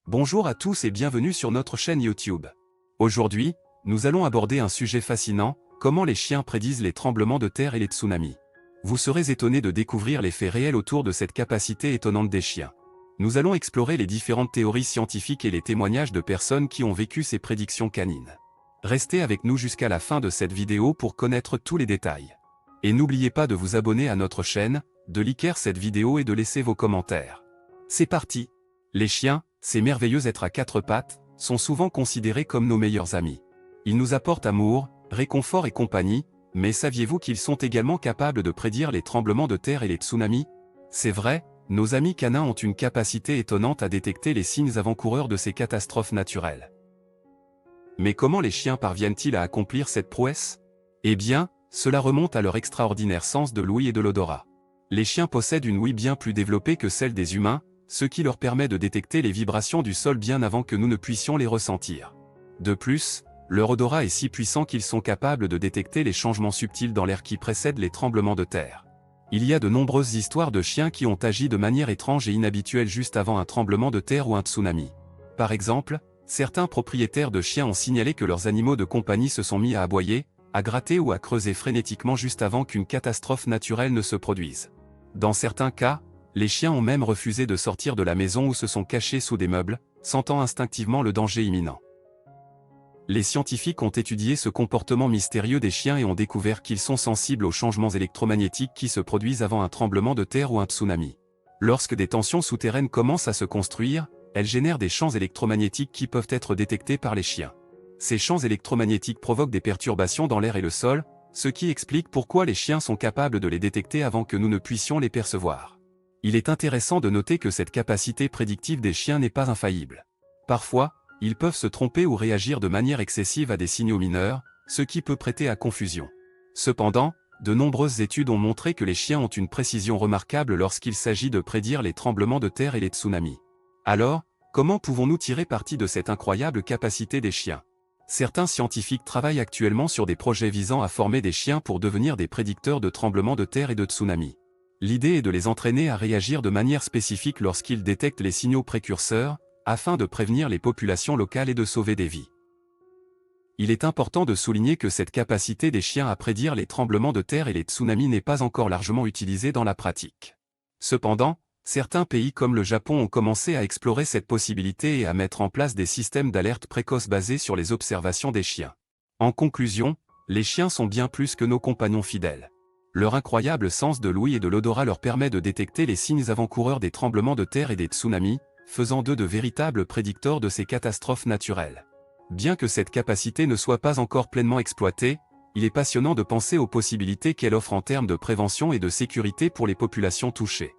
Bonjour à tous et bienvenue sur notre chaîne YouTube. Aujourd'hui, nous allons aborder un sujet fascinant, comment les chiens prédisent les tremblements de terre et les tsunamis. Vous serez étonné de découvrir les faits réels autour de cette capacité étonnante des chiens. Nous allons explorer les différentes théories scientifiques et les témoignages de personnes qui ont vécu ces prédictions canines. Restez avec nous jusqu'à la fin de cette vidéo pour connaître tous les détails. Et n'oubliez pas de vous abonner à notre chaîne, de liker cette vidéo et de laisser vos commentaires. C'est parti! Les chiens, ces merveilleux êtres à quatre pattes, sont souvent considérés comme nos meilleurs amis. Ils nous apportent amour, réconfort et compagnie, mais saviez-vous qu'ils sont également capables de prédire les tremblements de terre et les tsunamis? C'est vrai, nos amis canins ont une capacité étonnante à détecter les signes avant-coureurs de ces catastrophes naturelles. Mais comment les chiens parviennent-ils à accomplir cette prouesse? Eh bien, cela remonte à leur extraordinaire sens de l'ouïe et de l'odorat. Les chiens possèdent une ouïe bien plus développée que celle des humains, ce qui leur permet de détecter les vibrations du sol bien avant que nous ne puissions les ressentir. De plus, leur odorat est si puissant qu'ils sont capables de détecter les changements subtils dans l'air qui précèdent les tremblements de terre. Il y a de nombreuses histoires de chiens qui ont agi de manière étrange et inhabituelle juste avant un tremblement de terre ou un tsunami. Par exemple, certains propriétaires de chiens ont signalé que leurs animaux de compagnie se sont mis à aboyer, à gratter ou à creuser frénétiquement juste avant qu'une catastrophe naturelle ne se produise. Dans certains cas, les chiens ont même refusé de sortir de la maison ou se sont cachés sous des meubles, sentant instinctivement le danger imminent. Les scientifiques ont étudié ce comportement mystérieux des chiens et ont découvert qu'ils sont sensibles aux changements électromagnétiques qui se produisent avant un tremblement de terre ou un tsunami. Lorsque des tensions souterraines commencent à se construire, elles génèrent des champs électromagnétiques qui peuvent être détectés par les chiens. Ces champs électromagnétiques provoquent des perturbations dans l'air et le sol, ce qui explique pourquoi les chiens sont capables de les détecter avant que nous ne puissions les percevoir. Il est intéressant de noter que cette capacité prédictive des chiens n'est pas infaillible. Parfois, ils peuvent se tromper ou réagir de manière excessive à des signaux mineurs, ce qui peut prêter à confusion. Cependant, de nombreuses études ont montré que les chiens ont une précision remarquable lorsqu'il s'agit de prédire les tremblements de terre et les tsunamis. Alors, comment pouvons-nous tirer parti de cette incroyable capacité des chiens? Certains scientifiques travaillent actuellement sur des projets visant à former des chiens pour devenir des prédicteurs de tremblements de terre et de tsunamis. L'idée est de les entraîner à réagir de manière spécifique lorsqu'ils détectent les signaux précurseurs, afin de prévenir les populations locales et de sauver des vies. Il est important de souligner que cette capacité des chiens à prédire les tremblements de terre et les tsunamis n'est pas encore largement utilisée dans la pratique. Cependant, certains pays comme le Japon ont commencé à explorer cette possibilité et à mettre en place des systèmes d'alerte précoce basés sur les observations des chiens. En conclusion, les chiens sont bien plus que nos compagnons fidèles. Leur incroyable sens de l'ouïe et de l'odorat leur permet de détecter les signes avant-coureurs des tremblements de terre et des tsunamis, faisant d'eux de véritables prédicteurs de ces catastrophes naturelles. Bien que cette capacité ne soit pas encore pleinement exploitée, il est passionnant de penser aux possibilités qu'elle offre en termes de prévention et de sécurité pour les populations touchées.